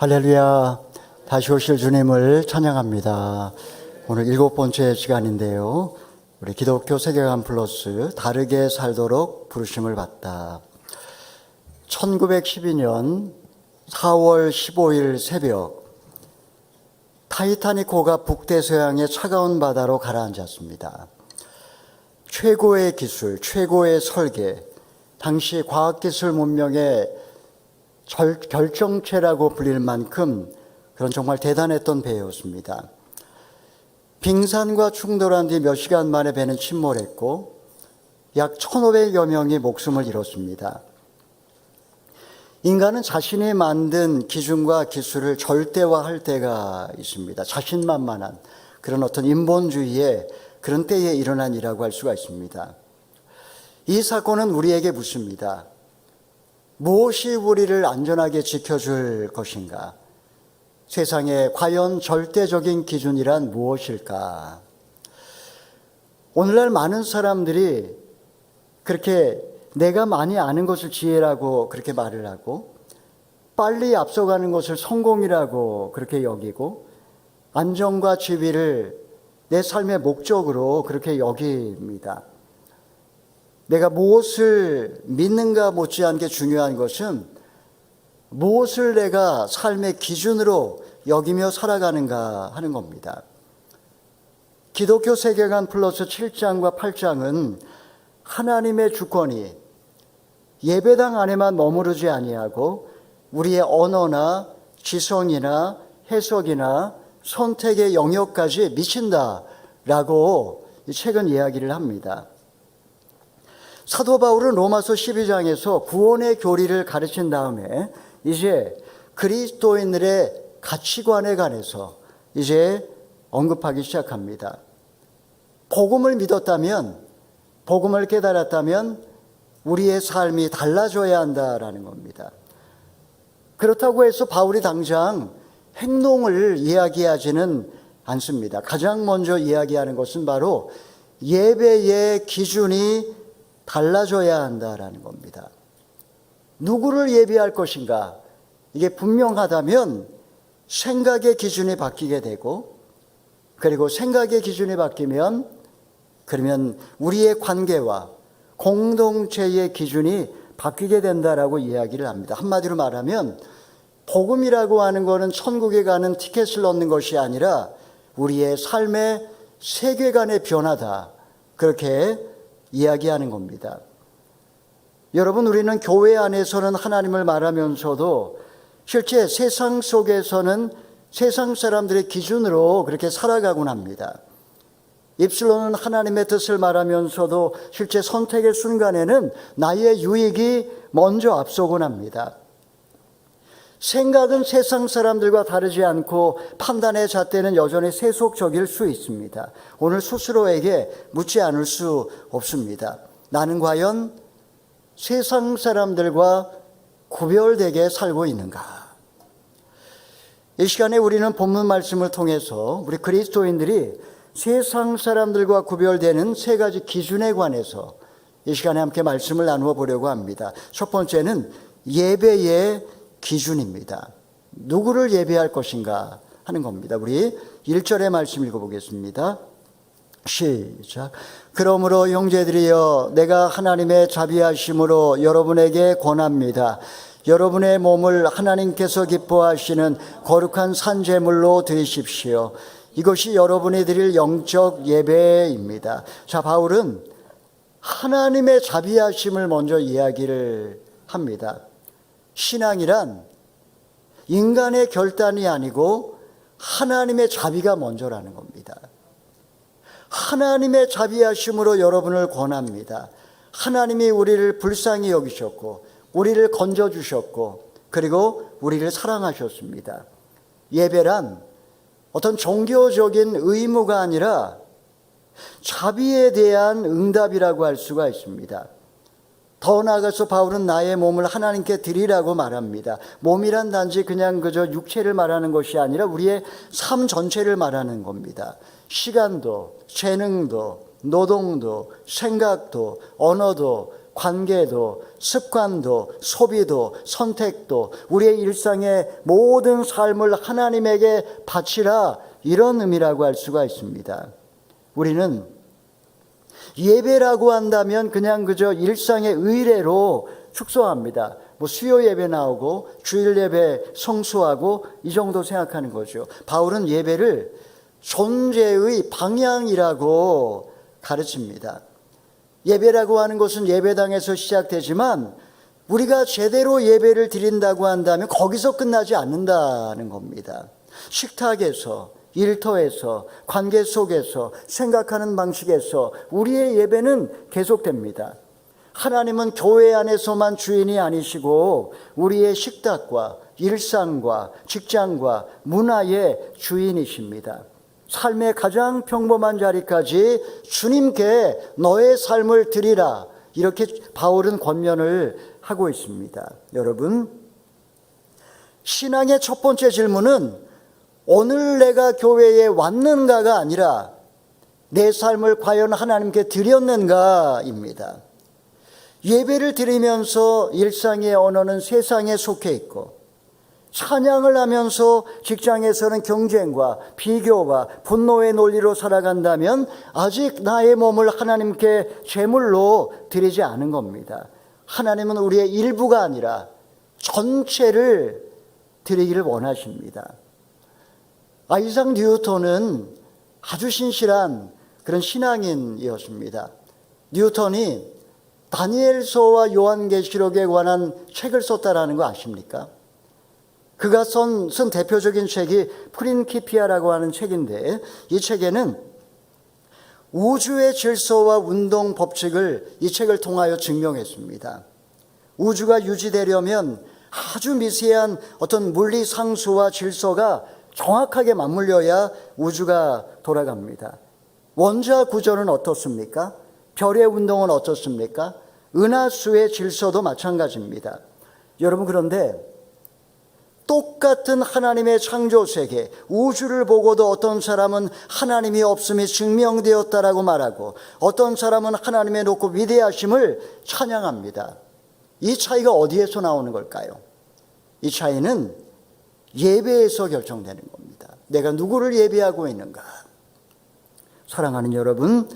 할렐루야. 다시 오실 주님을 찬양합니다. 오늘 7번째 시간인데요. 우리 기독교 세계관 플러스 다르게 살도록 부르심을 받다. 1912년 4월 15일 새벽, 타이타닉호가 북대서양의 차가운 바다로 가라앉았습니다. 최고의 기술, 최고의 설계, 당시 과학기술 문명의 결정체라고 불릴 만큼 그런 정말 대단했던 배였습니다. 빙산과 충돌한 뒤 몇 시간 만에 배는 침몰했고 약 1,500여 명이 목숨을 잃었습니다. 인간은 자신이 만든 기준과 기술을 절대화할 때가 있습니다. 자신만만한 그런 어떤 인본주의의 그런 때에 일어난 일이라고 할 수가 있습니다. 이 사건은 우리에게 묻습니다. 무엇이 우리를 안전하게 지켜줄 것인가? 세상에 과연 절대적인 기준이란 무엇일까? 오늘날 많은 사람들이 그렇게 내가 많이 아는 것을 지혜라고 그렇게 말을 하고, 빨리 앞서가는 것을 성공이라고 그렇게 여기고, 안정과 지위를 내 삶의 목적으로 그렇게 여깁니다. 내가 무엇을 믿는가 못지않게 중요한 것은 무엇을 내가 삶의 기준으로 여기며 살아가는가 하는 겁니다. 기독교 세계관 플러스 7장과 8장은 하나님의 주권이 예배당 안에만 머무르지 아니하고 우리의 언어나 지성이나 해석이나 선택의 영역까지 미친다라고 이 책은 이야기를 합니다. 사도 바울은 로마서 12장에서 구원의 교리를 가르친 다음에 이제 그리스도인들의 가치관에 관해서 이제 언급하기 시작합니다. 복음을 믿었다면, 복음을 깨달았다면 우리의 삶이 달라져야 한다라는 겁니다. 그렇다고 해서 바울이 당장 행동을 이야기하지는 않습니다. 가장 먼저 이야기하는 것은 바로 예배의 기준이 달라져야 한다라는 겁니다. 누구를 예배할 것인가? 이게 분명하다면 생각의 기준이 바뀌게 되고, 그리고 생각의 기준이 바뀌면 그러면 우리의 관계와 공동체의 기준이 바뀌게 된다라고 이야기를 합니다. 한마디로 말하면 복음이라고 하는 것은 천국에 가는 티켓을 얻는 것이 아니라 우리의 삶의 세계관의 변화다. 그렇게 이야기하는 겁니다. 여러분, 우리는 교회 안에서는 하나님을 말하면서도 실제 세상 속에서는 세상 사람들의 기준으로 그렇게 살아가곤 합니다. 입술로는 하나님의 뜻을 말하면서도 실제 선택의 순간에는 나의 유익이 먼저 앞서곤 합니다. 생각은 세상 사람들과 다르지 않고 판단의 잣대는 여전히 세속적일 수 있습니다. 오늘 스스로에게 묻지 않을 수 없습니다. 나는 과연 세상 사람들과 구별되게 살고 있는가? 이 시간에 우리는 본문 말씀을 통해서 우리 그리스도인들이 세상 사람들과 구별되는 세 가지 기준에 관해서 이 시간에 함께 말씀을 나누어 보려고 합니다. 첫 번째는 예배의 기준입니다. 누구를 예배할 것인가 하는 겁니다. 우리 1절의 말씀 읽어보겠습니다. 시작. 그러므로 형제들이여, 내가 하나님의 자비하심으로 여러분에게 권합니다. 여러분의 몸을 하나님께서 기뻐하시는 거룩한 산제물로 드리십시오. 이것이 여러분이 드릴 영적 예배입니다. 자, 바울은 하나님의 자비하심을 먼저 이야기를 합니다. 신앙이란 인간의 결단이 아니고 하나님의 자비가 먼저라는 겁니다. 하나님의 자비하심으로 여러분을 권합니다. 하나님이 우리를 불쌍히 여기셨고 우리를 건져주셨고 그리고 우리를 사랑하셨습니다. 예배란 어떤 종교적인 의무가 아니라 자비에 대한 응답이라고 할 수가 있습니다. 더 나아가서 바울은 나의 몸을 하나님께 드리라고 말합니다. 몸이란 단지 그냥 그저 육체를 말하는 것이 아니라 우리의 삶 전체를 말하는 겁니다. 시간도, 재능도, 노동도, 생각도, 언어도, 관계도, 습관도, 소비도, 선택도, 우리의 일상의 모든 삶을 하나님에게 바치라, 이런 의미라고 할 수가 있습니다. 우리는 예배라고 한다면 그냥 그저 일상의 의례로 축소합니다. 수요 예배 나오고 주일 예배 성수하고 이 정도 생각하는 거죠. 바울은 예배를 존재의 방향이라고 가르칩니다. 예배라고 하는 것은 예배당에서 시작되지만 우리가 제대로 예배를 드린다고 한다면 거기서 끝나지 않는다는 겁니다. 식탁에서, 일터에서, 관계 속에서, 생각하는 방식에서 우리의 예배는 계속됩니다. 하나님은 교회 안에서만 주인이 아니시고 우리의 식탁과 일상과 직장과 문화의 주인이십니다. 삶의 가장 평범한 자리까지 주님께 너의 삶을 드리라, 이렇게 바울은 권면을 하고 있습니다. 여러분, 신앙의 첫 번째 질문은 오늘 내가 교회에 왔는가가 아니라 내 삶을 과연 하나님께 드렸는가입니다. 예배를 드리면서 일상의 언어는 세상에 속해 있고, 찬양을 하면서 직장에서는 경쟁과 비교와 분노의 논리로 살아간다면 아직 나의 몸을 하나님께 제물로 드리지 않은 겁니다. 하나님은 우리의 일부가 아니라 전체를 드리기를 원하십니다. 아이작 뉴턴은 아주 신실한 그런 신앙인이었습니다. 뉴턴이 다니엘서와 요한계시록에 관한 책을 썼다라는 거 아십니까? 그가 쓴 대표적인 책이 프린키피아라고 하는 책인데, 이 책에는 우주의 질서와 운동 법칙을 이 책을 통하여 증명했습니다. 우주가 유지되려면 아주 미세한 어떤 물리 상수와 질서가 정확하게 맞물려야 우주가 돌아갑니다. 원자 구조는 어떻습니까? 별의 운동은 어떻습니까? 은하수의 질서도 마찬가지입니다. 여러분, 그런데 똑같은 하나님의 창조세계, 우주를 보고도 어떤 사람은 하나님이 없음이 증명되었다라고 말하고 어떤 사람은 하나님의 높고 위대하심을 찬양합니다. 이 차이가 어디에서 나오는 걸까요? 이 차이는 예배에서 결정되는 겁니다. 내가 누구를 예배하고 있는가? 사랑하는 여러분,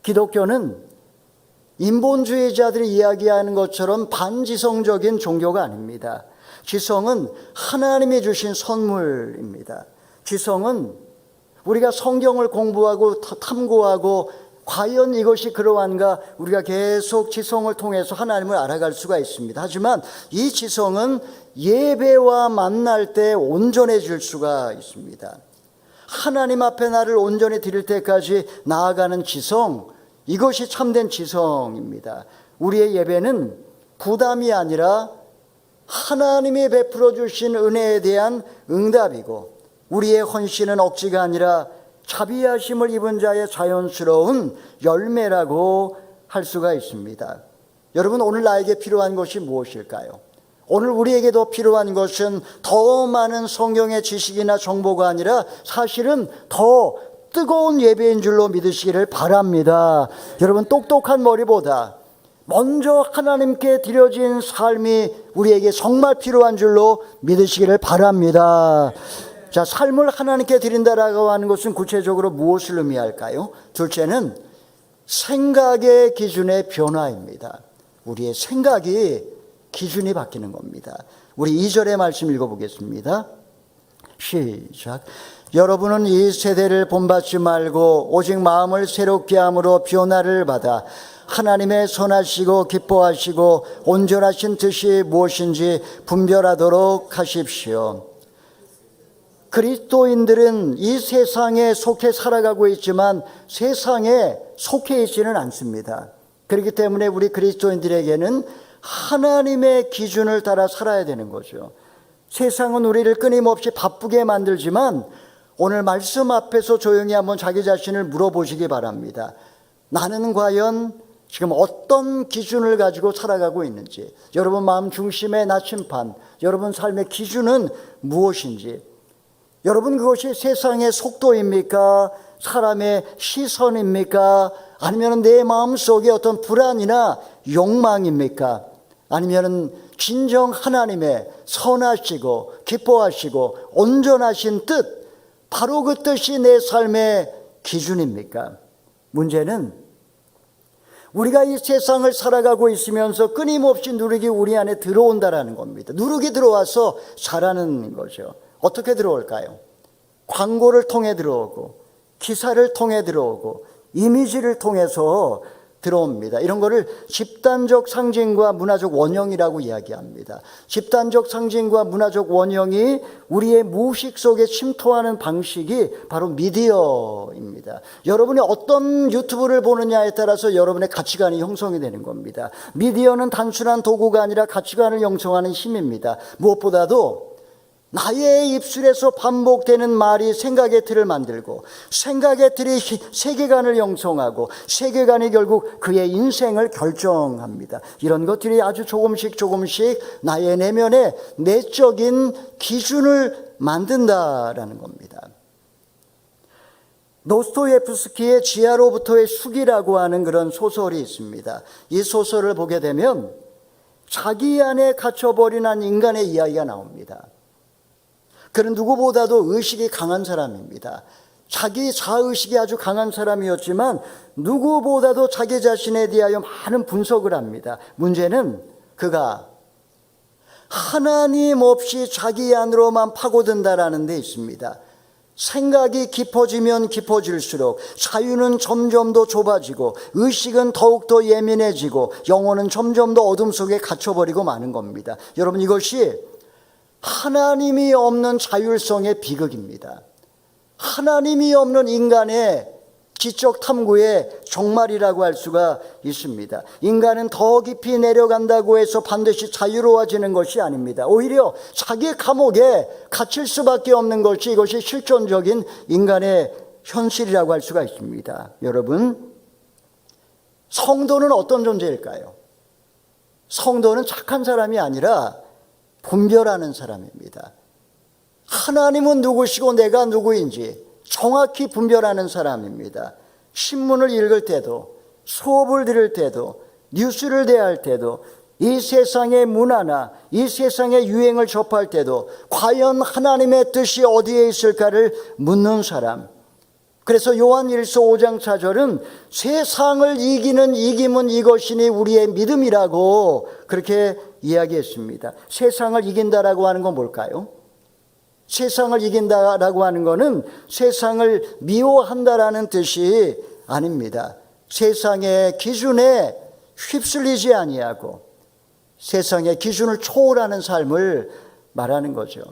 기독교는 인본주의자들이 이야기하는 것처럼 반지성적인 종교가 아닙니다. 지성은 하나님이 주신 선물입니다. 지성은 우리가 성경을 공부하고 탐구하고 과연 이것이 그러한가, 우리가 계속 지성을 통해서 하나님을 알아갈 수가 있습니다. 하지만 이 지성은 예배와 만날 때 온전해질 수가 있습니다. 하나님 앞에 나를 온전히 드릴 때까지 나아가는 지성, 이것이 참된 지성입니다. 우리의 예배는 부담이 아니라 하나님이 베풀어 주신 은혜에 대한 응답이고, 우리의 헌신은 억지가 아니라 자비하심을 입은 자의 자연스러운 열매라고 할 수가 있습니다. 여러분, 오늘 나에게 필요한 것이 무엇일까요? 오늘 우리에게도 필요한 것은 더 많은 성경의 지식이나 정보가 아니라 사실은 더 뜨거운 예배인 줄로 믿으시기를 바랍니다. 여러분, 똑똑한 머리보다 먼저 하나님께 드려진 삶이 우리에게 정말 필요한 줄로 믿으시기를 바랍니다. 자, 삶을 하나님께 드린다라고 하는 것은 구체적으로 무엇을 의미할까요? 둘째는 생각의 기준의 변화입니다. 우리의 생각이 기준이 바뀌는 겁니다. 우리 2절의 말씀 읽어보겠습니다. 시작. 여러분은 이 세대를 본받지 말고 오직 마음을 새롭게 함으로 변화를 받아 하나님의 선하시고 기뻐하시고 온전하신 뜻이 무엇인지 분별하도록 하십시오. 그리스도인들은 이 세상에 속해 살아가고 있지만 세상에 속해 있지는 않습니다. 그렇기 때문에 우리 그리스도인들에게는 하나님의 기준을 따라 살아야 되는 거죠. 세상은 우리를 끊임없이 바쁘게 만들지만 오늘 말씀 앞에서 조용히 한번 자기 자신을 물어보시기 바랍니다. 나는 과연 지금 어떤 기준을 가지고 살아가고 있는지, 여러분 마음 중심의 나침반, 여러분 삶의 기준은 무엇인지, 여러분 그것이 세상의 속도입니까? 사람의 시선입니까? 아니면 내 마음속에 어떤 불안이나 욕망입니까? 아니면은 진정 하나님의 선하시고 기뻐하시고 온전하신 뜻, 바로 그 뜻이 내 삶의 기준입니까? 문제는 우리가 이 세상을 살아가고 있으면서 끊임없이 누룩이 우리 안에 들어온다라는 겁니다. 누룩이 들어와서 자라는 거죠. 어떻게 들어올까요? 광고를 통해 들어오고, 기사를 통해 들어오고, 이미지를 통해서 들어옵니다. 이런 거를 집단적 상징과 문화적 원형이라고 이야기합니다. 집단적 상징과 문화적 원형이 우리의 무의식 속에 침투하는 방식이 바로 미디어입니다. 여러분이 어떤 유튜브를 보느냐에 따라서 여러분의 가치관이 형성이 되는 겁니다. 미디어는 단순한 도구가 아니라 가치관을 형성하는 힘입니다. 무엇보다도 나의 입술에서 반복되는 말이 생각의 틀을 만들고, 생각의 틀이 세계관을 형성하고, 세계관이 결국 그의 인생을 결정합니다. 이런 것들이 아주 조금씩 나의 내면에 내적인 기준을 만든다라는 겁니다. 도스토옙스키의 지하로부터의 숙이라고 하는 그런 소설이 있습니다. 이 소설을 보게 되면 자기 안에 갇혀버린 한 인간의 이야기가 나옵니다. 그는 누구보다도 의식이 강한 사람입니다. 자기 자의식이 아주 강한 사람이었지만 누구보다도 자기 자신에 대하여 많은 분석을 합니다. 문제는 그가 하나님 없이 자기 안으로만 파고든다라는 데 있습니다. 생각이 깊어지면 깊어질수록 자유는 점점 더 좁아지고, 의식은 더욱더 예민해지고, 영혼은 점점 더 어둠 속에 갇혀버리고 마는 겁니다. 여러분, 이것이 하나님이 없는 자율성의 비극입니다. 하나님이 없는 인간의 지적 탐구의 종말이라고 할 수가 있습니다. 인간은 더 깊이 내려간다고 해서 반드시 자유로워지는 것이 아닙니다. 오히려 자기 감옥에 갇힐 수밖에 없는 것이, 이것이 실존적인 인간의 현실이라고 할 수가 있습니다. 여러분, 성도는 어떤 존재일까요? 성도는 착한 사람이 아니라 분별하는 사람입니다. 하나님은 누구시고 내가 누구인지 정확히 분별하는 사람입니다. 신문을 읽을 때도, 수업을 들을 때도, 뉴스를 대할 때도, 이 세상의 문화나 이 세상의 유행을 접할 때도 과연 하나님의 뜻이 어디에 있을까를 묻는 사람. 그래서 요한 1서 5장 4절은 세상을 이기는 이김은 이것이니 우리의 믿음이라고 그렇게 이야기했습니다. 세상을 이긴다라고 하는 건 뭘까요? 세상을 이긴다라고 하는 것은 세상을 미워한다라는 뜻이 아닙니다. 세상의 기준에 휩쓸리지 아니하고 세상의 기준을 초월하는 삶을 말하는 거죠.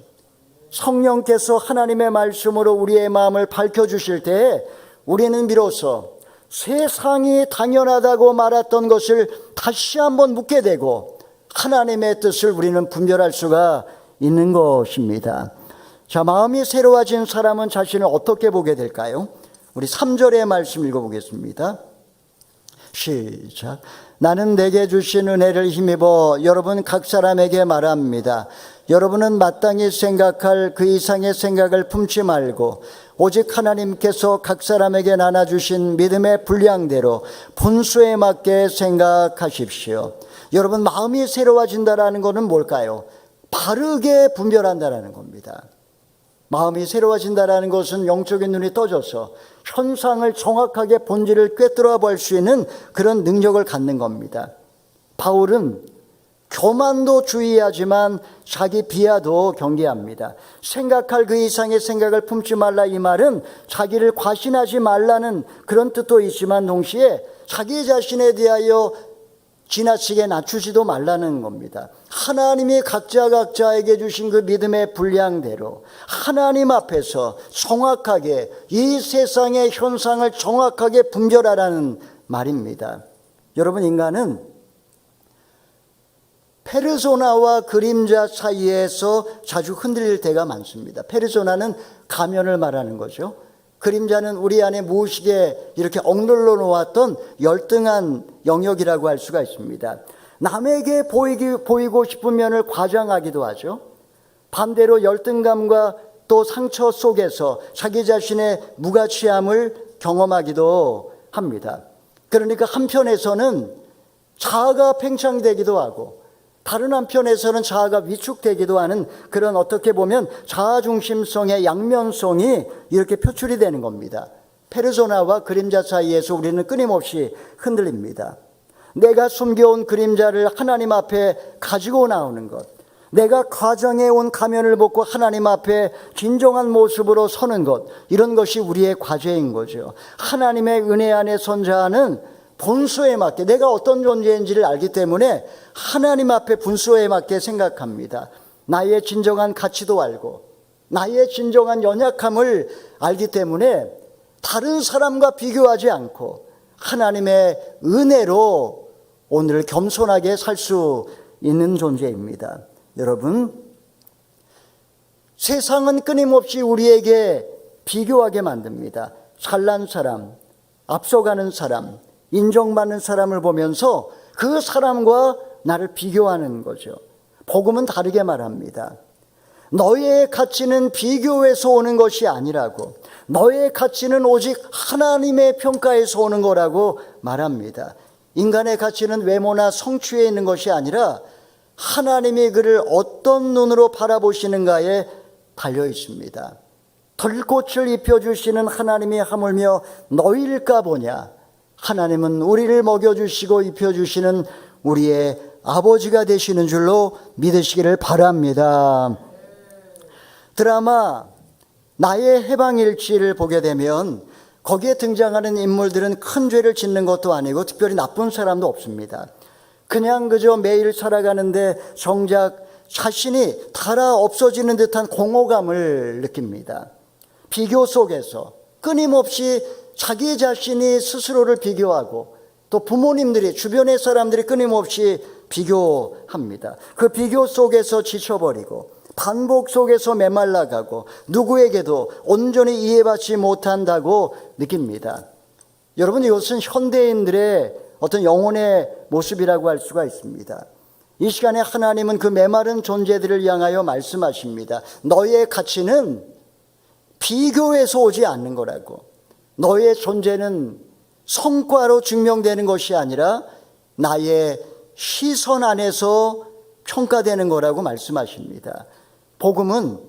성령께서 하나님의 말씀으로 우리의 마음을 밝혀주실 때 우리는 비로소 세상이 당연하다고 말했던 것을 다시 한번 묻게 되고 하나님의 뜻을 우리는 분별할 수가 있는 것입니다. 자, 마음이 새로워진 사람은 자신을 어떻게 보게 될까요? 우리 3절의 말씀 읽어보겠습니다. 시작. 나는 내게 주신 은혜를 힘입어 여러분 각 사람에게 말합니다. 여러분은 마땅히 생각할 그 이상의 생각을 품지 말고 오직 하나님께서 각 사람에게 나눠주신 믿음의 분량대로 분수에 맞게 생각하십시오. 여러분, 마음이 새로워진다는 것은 뭘까요? 바르게 분별한다는 겁니다. 마음이 새로워진다는 것은 영적인 눈이 떠져서 현상을 정확하게 본질을 꿰뚫어 볼 수 있는 그런 능력을 갖는 겁니다. 바울은 교만도 주의하지만 자기 비하도 경계합니다. 생각할 그 이상의 생각을 품지 말라, 이 말은 자기를 과신하지 말라는 그런 뜻도 있지만 동시에 자기 자신에 대하여 지나치게 낮추지도 말라는 겁니다. 하나님이 각자에게 주신 그 믿음의 분량대로 하나님 앞에서 정확하게 이 세상의 현상을 정확하게 분별하라는 말입니다. 여러분, 인간은 페르소나와 그림자 사이에서 자주 흔들릴 때가 많습니다. 페르소나는 가면을 말하는 거죠. 그림자는 우리 안에 무의식에 이렇게 억눌러 놓았던 열등한 영역이라고 할 수가 있습니다. 남에게 보이고 싶은 면을 과장하기도 하죠. 반대로 열등감과 또 상처 속에서 자기 자신의 무가치함을 경험하기도 합니다. 그러니까 한편에서는 자아가 팽창되기도 하고, 다른 한편에서는 자아가 위축되기도 하는 그런, 어떻게 보면 자아중심성의 양면성이 이렇게 표출이 되는 겁니다. 페르소나와 그림자 사이에서 우리는 끊임없이 흔들립니다. 내가 숨겨온 그림자를 하나님 앞에 가지고 나오는 것, 내가 가정에 온 가면을 벗고 하나님 앞에 진정한 모습으로 서는 것, 이런 것이 우리의 과제인 거죠. 하나님의 은혜 안에 선 자는 본소에 맞게, 내가 어떤 존재인지를 알기 때문에 하나님 앞에 분소에 맞게 생각합니다. 나의 진정한 가치도 알고 나의 진정한 연약함을 알기 때문에 다른 사람과 비교하지 않고 하나님의 은혜로 오늘 겸손하게 살 수 있는 존재입니다. 여러분, 세상은 끊임없이 우리에게 비교하게 만듭니다. 잘난 사람, 앞서가는 사람, 인정받는 사람을 보면서 그 사람과 나를 비교하는 거죠. 복음은 다르게 말합니다. 너의 가치는 비교에서 오는 것이 아니라고, 너의 가치는 오직 하나님의 평가에서 오는 거라고 말합니다. 인간의 가치는 외모나 성취에 있는 것이 아니라 하나님이 그를 어떤 눈으로 바라보시는가에 달려 있습니다. 털꽃을 입혀주시는 하나님이 하물며 너희일까 보냐. 하나님은 우리를 먹여주시고 입혀주시는 우리의 아버지가 되시는 줄로 믿으시기를 바랍니다. 드라마 나의 해방일지를 보게 되면 거기에 등장하는 인물들은 큰 죄를 짓는 것도 아니고 특별히 나쁜 사람도 없습니다. 그냥 그저 매일 살아가는데 정작 자신이 달아 없어지는 듯한 공허감을 느낍니다. 비교 속에서 끊임없이 자기 자신이 스스로를 비교하고 또 부모님들이, 주변의 사람들이 끊임없이 비교합니다. 그 비교 속에서 지쳐버리고 반복 속에서 메말라가고 누구에게도 온전히 이해받지 못한다고 느낍니다. 여러분, 이것은 현대인들의 어떤 영혼의 모습이라고 할 수가 있습니다. 이 시간에 하나님은 그 메마른 존재들을 향하여 말씀하십니다. 너의 가치는 비교에서 오지 않는 거라고. 너의 존재는 성과로 증명되는 것이 아니라 나의 시선 안에서 평가되는 거라고 말씀하십니다. 복음은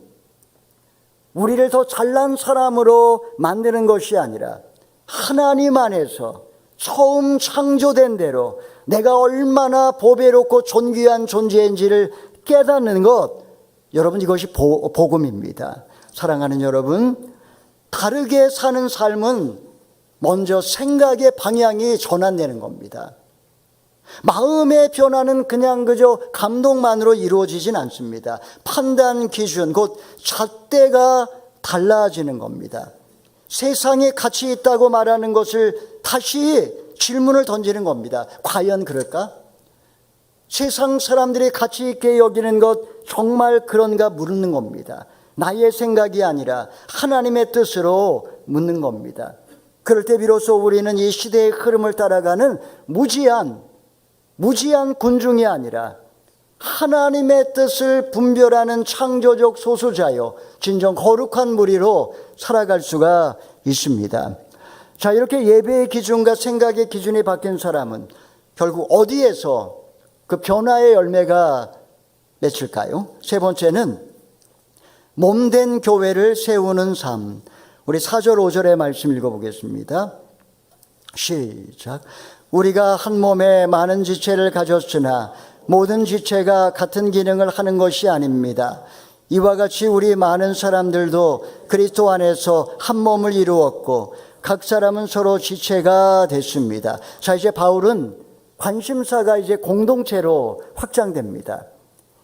우리를 더 잘난 사람으로 만드는 것이 아니라 하나님 안에서 처음 창조된 대로 내가 얼마나 보배롭고 존귀한 존재인지를 깨닫는 것, 여러분, 이것이 복음입니다. 사랑하는 여러분, 다르게 사는 삶은 먼저 생각의 방향이 전환되는 겁니다. 마음의 변화는 그냥 그저 감동만으로 이루어지진 않습니다. 판단 기준, 곧 잣대가 달라지는 겁니다. 세상에 가치 있다고 말하는 것을 다시 질문을 던지는 겁니다. 과연 그럴까? 세상 사람들이 가치 있게 여기는 것 정말 그런가 묻는 겁니다. 나의 생각이 아니라 하나님의 뜻으로 묻는 겁니다. 그럴 때 비로소 우리는 이 시대의 흐름을 따라가는 무지한 군중이 아니라 하나님의 뜻을 분별하는 창조적 소수자요, 진정 거룩한 무리로 살아갈 수가 있습니다. 자, 이렇게 예배의 기준과 생각의 기준이 바뀐 사람은 결국 어디에서 그 변화의 열매가 맺힐까요? 세 번째는 몸된 교회를 세우는 삶. 우리 4절 5절의 말씀 읽어보겠습니다. 시작. 우리가 한 몸에 많은 지체를 가졌으나 모든 지체가 같은 기능을 하는 것이 아닙니다. 이와 같이 우리 많은 사람들도 그리스도 안에서 한 몸을 이루었고 각 사람은 서로 지체가 됐습니다. 자, 이제 바울은 관심사가 이제 공동체로 확장됩니다.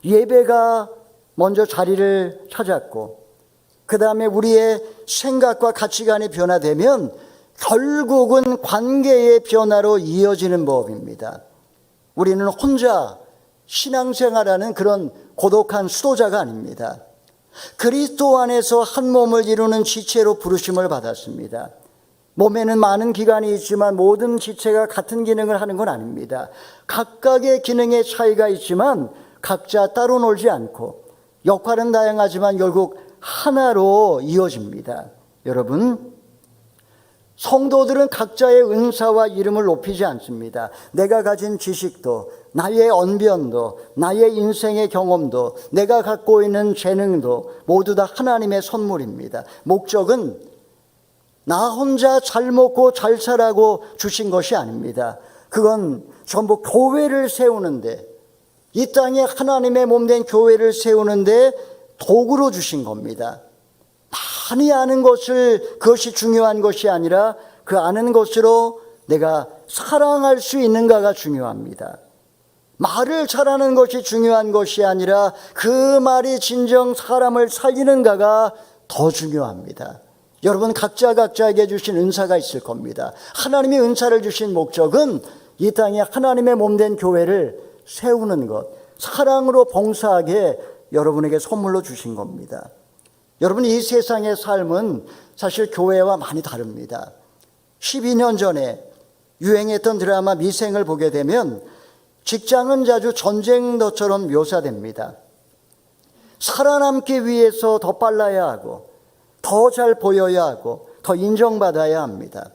예배가 먼저 자리를 찾았고 그 다음에 우리의 생각과 가치관이 변화되면 결국은 관계의 변화로 이어지는 법입니다. 우리는 혼자 신앙생활하는 그런 고독한 수도자가 아닙니다. 그리스도 안에서 한 몸을 이루는 지체로 부르심을 받았습니다. 몸에는 많은 기관이 있지만 모든 지체가 같은 기능을 하는 건 아닙니다. 각각의 기능의 차이가 있지만 각자 따로 놀지 않고 역할은 다양하지만 결국 하나로 이어집니다. 여러분, 성도들은 각자의 은사와 이름을 높이지 않습니다. 내가 가진 지식도, 나의 언변도, 나의 인생의 경험도, 내가 갖고 있는 재능도 모두 다 하나님의 선물입니다. 목적은 나 혼자 잘 먹고 잘 살라고 주신 것이 아닙니다. 그건 전부 교회를 세우는데, 이 땅에 하나님의 몸된 교회를 세우는데 도구로 주신 겁니다. 많이 아는 것을, 그것이 중요한 것이 아니라 그 아는 것으로 내가 사랑할 수 있는가가 중요합니다. 말을 잘하는 것이 중요한 것이 아니라 그 말이 진정 사람을 살리는가가 더 중요합니다. 여러분 각자에게 주신 은사가 있을 겁니다. 하나님이 은사를 주신 목적은 이 땅에 하나님의 몸된 교회를 세우는 것, 사랑으로 봉사하게 여러분에게 선물로 주신 겁니다. 여러분 이 세상의 삶은 사실 교회와 많이 다릅니다. 12년 전에 유행했던 드라마 미생을 보게 되면 직장은 자주 전쟁터처럼 묘사됩니다. 살아남기 위해서 더 빨라야 하고 더 잘 보여야 하고 더 인정받아야 합니다.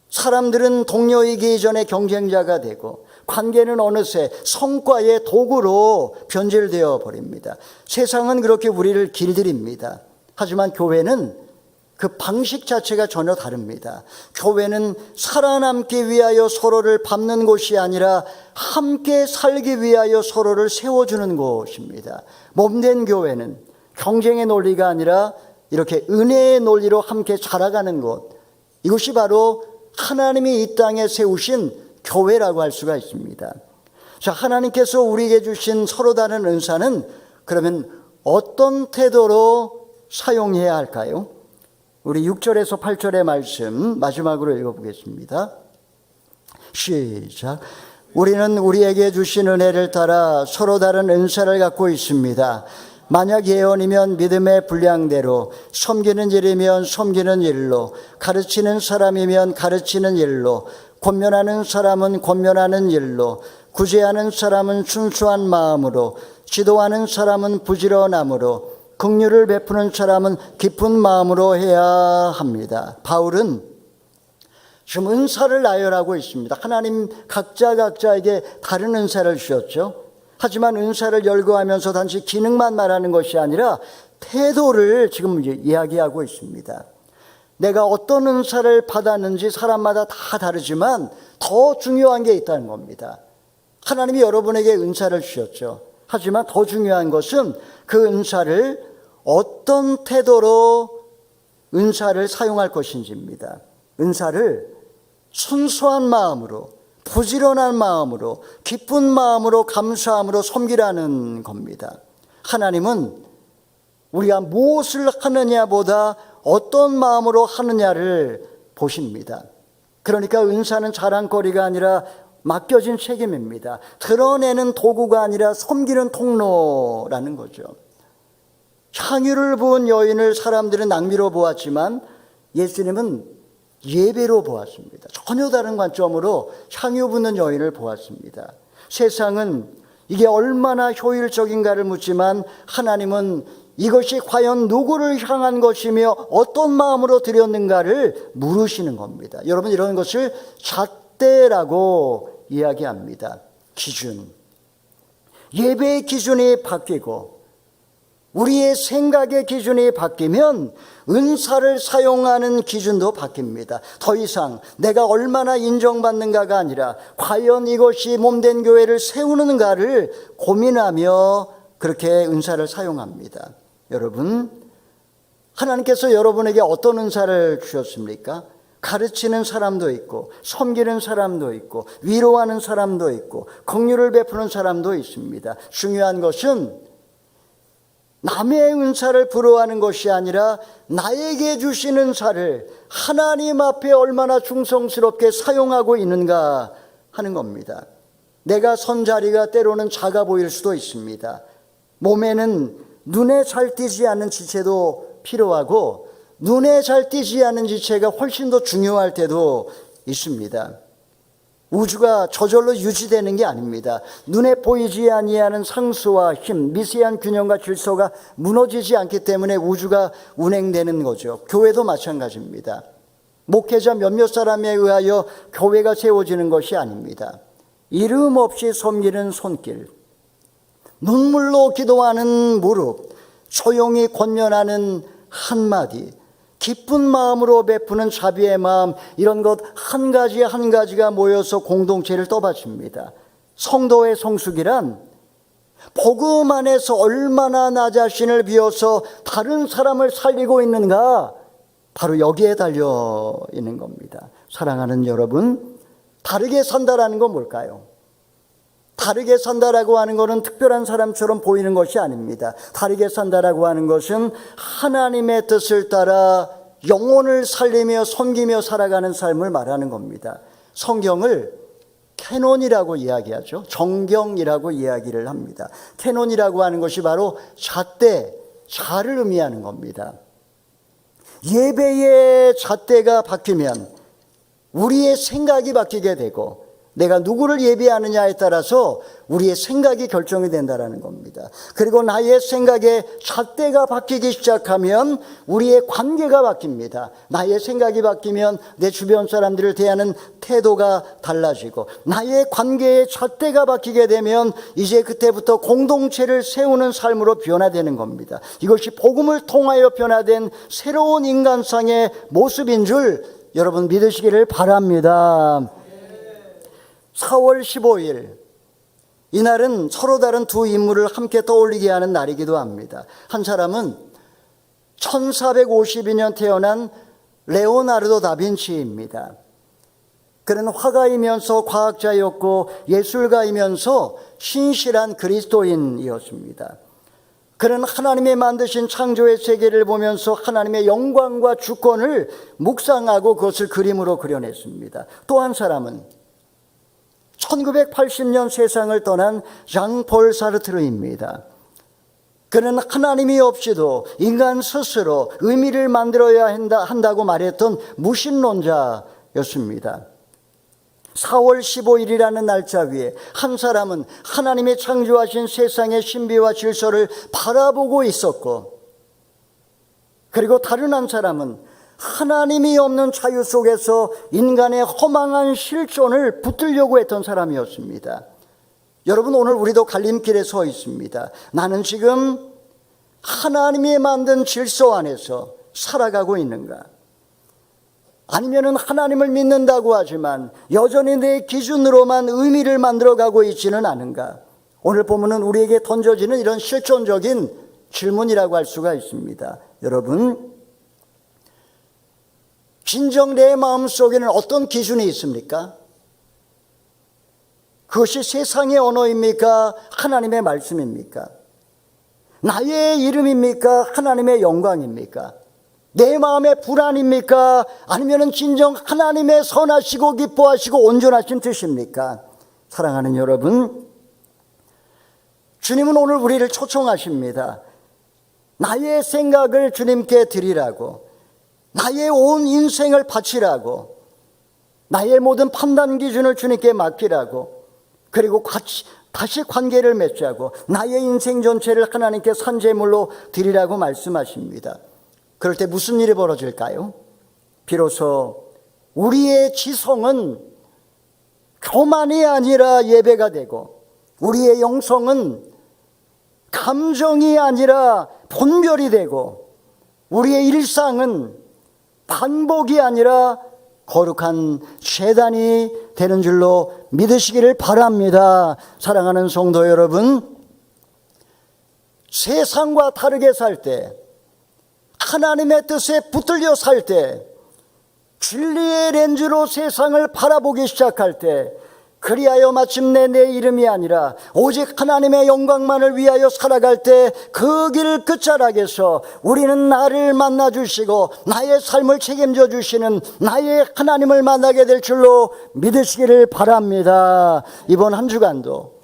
사람들은 동료이기 이전에 경쟁자가 되고 관계는 어느새 성과의 도구로 변질되어 버립니다. 세상은 그렇게 우리를 길들입니다. 하지만 교회는 그 방식 자체가 전혀 다릅니다. 교회는 살아남기 위하여 서로를 밟는 곳이 아니라 함께 살기 위하여 서로를 세워주는 곳입니다. 몸된 교회는 경쟁의 논리가 아니라 이렇게 은혜의 논리로 함께 자라가는 곳, 이것이 바로 하나님이 이 땅에 세우신 교회라고 할 수가 있습니다. 자, 하나님께서 우리에게 주신 서로 다른 은사는 그러면 어떤 태도로 사용해야 할까요? 우리 6절에서 8절의 말씀 마지막으로 읽어보겠습니다. 시작. 우리는 우리에게 주신 은혜를 따라 서로 다른 은사를 갖고 있습니다. 만약 예언이면 믿음의 분량대로, 섬기는 일이면 섬기는 일로, 가르치는 사람이면 가르치는 일로, 권면하는 사람은 권면하는 일로, 구제하는 사람은 순수한 마음으로, 지도하는 사람은 부지런함으로, 긍휼을 베푸는 사람은 깊은 마음으로 해야 합니다. 바울은 지금 은사를 나열하고 있습니다. 하나님 각자에게 다른 은사를 주셨죠. 하지만 은사를 열거하면서 단지 기능만 말하는 것이 아니라 태도를 지금 이야기하고 있습니다. 내가 어떤 은사를 받았는지 사람마다 다 다르지만 더 중요한 게 있다는 겁니다. 하나님이 여러분에게 은사를 주셨죠. 하지만 더 중요한 것은 그 은사를 어떤 태도로 은사를 사용할 것인지입니다. 은사를 순수한 마음으로, 부지런한 마음으로, 기쁜 마음으로, 감사함으로 섬기라는 겁니다. 하나님은 우리가 무엇을 하느냐보다 어떤 마음으로 하느냐를 보십니다. 그러니까 은사는 자랑거리가 아니라 맡겨진 책임입니다. 드러내는 도구가 아니라 섬기는 통로라는 거죠. 향유를 부은 여인을 사람들은 낭비로 보았지만 예수님은 예배로 보았습니다. 전혀 다른 관점으로 향유 붓는 여인을 보았습니다. 세상은 이게 얼마나 효율적인가를 묻지만 하나님은 이것이 과연 누구를 향한 것이며 어떤 마음으로 드렸는가를 물으시는 겁니다. 여러분 이런 것을 잣대라고 이야기합니다. 기준. 예배의 기준이 바뀌고 우리의 생각의 기준이 바뀌면 은사를 사용하는 기준도 바뀝니다. 더 이상 내가 얼마나 인정받는가가 아니라 과연 이것이 몸된 교회를 세우는가를 고민하며 그렇게 은사를 사용합니다. 여러분, 하나님께서 여러분에게 어떤 은사를 주셨습니까? 가르치는 사람도 있고 섬기는 사람도 있고 위로하는 사람도 있고 긍휼을 베푸는 사람도 있습니다. 중요한 것은 남의 은사를 부러워하는 것이 아니라 나에게 주신 은사를 하나님 앞에 얼마나 충성스럽게 사용하고 있는가 하는 겁니다. 내가 선 자리가 때로는 작아 보일 수도 있습니다. 몸에는 눈에 잘 띄지 않는 지체도 필요하고 눈에 잘 띄지 않는 지체가 훨씬 더 중요할 때도 있습니다. 우주가 저절로 유지되는 게 아닙니다. 눈에 보이지 아니하는 상수와 힘, 미세한 균형과 질서가 무너지지 않기 때문에 우주가 운행되는 거죠. 교회도 마찬가지입니다. 목회자 몇몇 사람에 의하여 교회가 세워지는 것이 아닙니다. 이름 없이 섬기는 손길, 눈물로 기도하는 무릎, 조용히 권면하는 한마디, 기쁜 마음으로 베푸는 자비의 마음, 이런 것 한 가지 한 가지가 모여서 공동체를 떠받칩니다. 성도의 성숙이란 복음 안에서 얼마나 나 자신을 비워서 다른 사람을 살리고 있는가, 바로 여기에 달려 있는 겁니다. 사랑하는 여러분, 다르게 산다라는 건 뭘까요? 다르게 산다라고 하는 것은 특별한 사람처럼 보이는 것이 아닙니다. 다르게 산다라고 하는 것은 하나님의 뜻을 따라 영혼을 살리며 섬기며 살아가는 삶을 말하는 겁니다. 성경을 캐논이라고 이야기하죠. 정경이라고 이야기를 합니다. 캐논이라고 하는 것이 바로 잣대, 자를 의미하는 겁니다. 예배의 잣대가 바뀌면 우리의 생각이 바뀌게 되고, 내가 누구를 예배하느냐에 따라서 우리의 생각이 결정이 된다는 겁니다. 그리고 나의 생각의 잣대가 바뀌기 시작하면 우리의 관계가 바뀝니다. 나의 생각이 바뀌면 내 주변 사람들을 대하는 태도가 달라지고, 나의 관계의 잣대가 바뀌게 되면 이제 그때부터 공동체를 세우는 삶으로 변화되는 겁니다. 이것이 복음을 통하여 변화된 새로운 인간상의 모습인 줄 여러분 믿으시기를 바랍니다. 4월 15일, 이날은 서로 다른 두 인물을 함께 떠올리게 하는 날이기도 합니다. 한 사람은 1452년 태어난 레오나르도 다빈치입니다. 그는 화가이면서 과학자였고 예술가이면서 신실한 그리스도인이었습니다. 그는 하나님이 만드신 창조의 세계를 보면서 하나님의 영광과 주권을 묵상하고 그것을 그림으로 그려냈습니다. 또 한 사람은 1980년 세상을 떠난 장폴 사르트르입니다. 그는 하나님이 없이도 인간 스스로 의미를 만들어야 한다고 말했던 무신론자였습니다. 4월 15일이라는 날짜 위에 한 사람은 하나님이 창조하신 세상의 신비와 질서를 바라보고 있었고, 그리고 다른 한 사람은 하나님이 없는 자유 속에서 인간의 허망한 실존을 붙들려고 했던 사람이었습니다. 여러분, 오늘 우리도 갈림길에 서 있습니다. 나는 지금 하나님이 만든 질서 안에서 살아가고 있는가? 아니면은 하나님을 믿는다고 하지만 여전히 내 기준으로만 의미를 만들어가고 있지는 않은가? 오늘 보면은 우리에게 던져지는 이런 실존적인 질문이라고 할 수가 있습니다. 여러분, 진정 내 마음속에는 어떤 기준이 있습니까? 그것이 세상의 언어입니까? 하나님의 말씀입니까? 나의 이름입니까? 하나님의 영광입니까? 내 마음의 불안입니까? 아니면 진정 하나님의 선하시고 기뻐하시고 온전하신 뜻입니까? 사랑하는 여러분, 주님은 오늘 우리를 초청하십니다. 나의 생각을 주님께 드리라고, 나의 온 인생을 바치라고, 나의 모든 판단 기준을 주님께 맡기라고, 그리고 다시 관계를 맺자고, 나의 인생 전체를 하나님께 산제물로 드리라고 말씀하십니다. 그럴 때 무슨 일이 벌어질까요? 비로소 우리의 지성은 교만이 아니라 예배가 되고, 우리의 영성은 감정이 아니라 분별이 되고, 우리의 일상은 반복이 아니라 거룩한 제단이 되는 줄로 믿으시기를 바랍니다. 사랑하는 성도 여러분, 세상과 다르게 살 때, 하나님의 뜻에 붙들려 살 때, 진리의 렌즈로 세상을 바라보기 시작할 때, 그리하여 마침내 내 이름이 아니라 오직 하나님의 영광만을 위하여 살아갈 때, 그 길 끝자락에서 우리는 나를 만나 주시고 나의 삶을 책임져 주시는 나의 하나님을 만나게 될 줄로 믿으시기를 바랍니다. 이번 한 주간도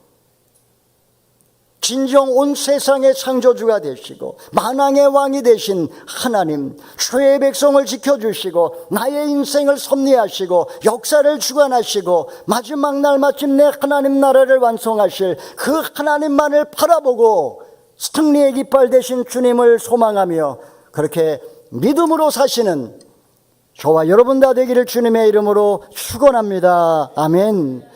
진정 온 세상의 창조주가 되시고 만왕의 왕이 되신 하나님, 주의 백성을 지켜주시고 나의 인생을 섭리하시고 역사를 주관하시고 마지막 날 마침내 하나님 나라를 완성하실 그 하나님만을 바라보고 승리의 깃발 되신 주님을 소망하며 그렇게 믿음으로 사시는 저와 여러분 다 되기를 주님의 이름으로 축원합니다. 아멘.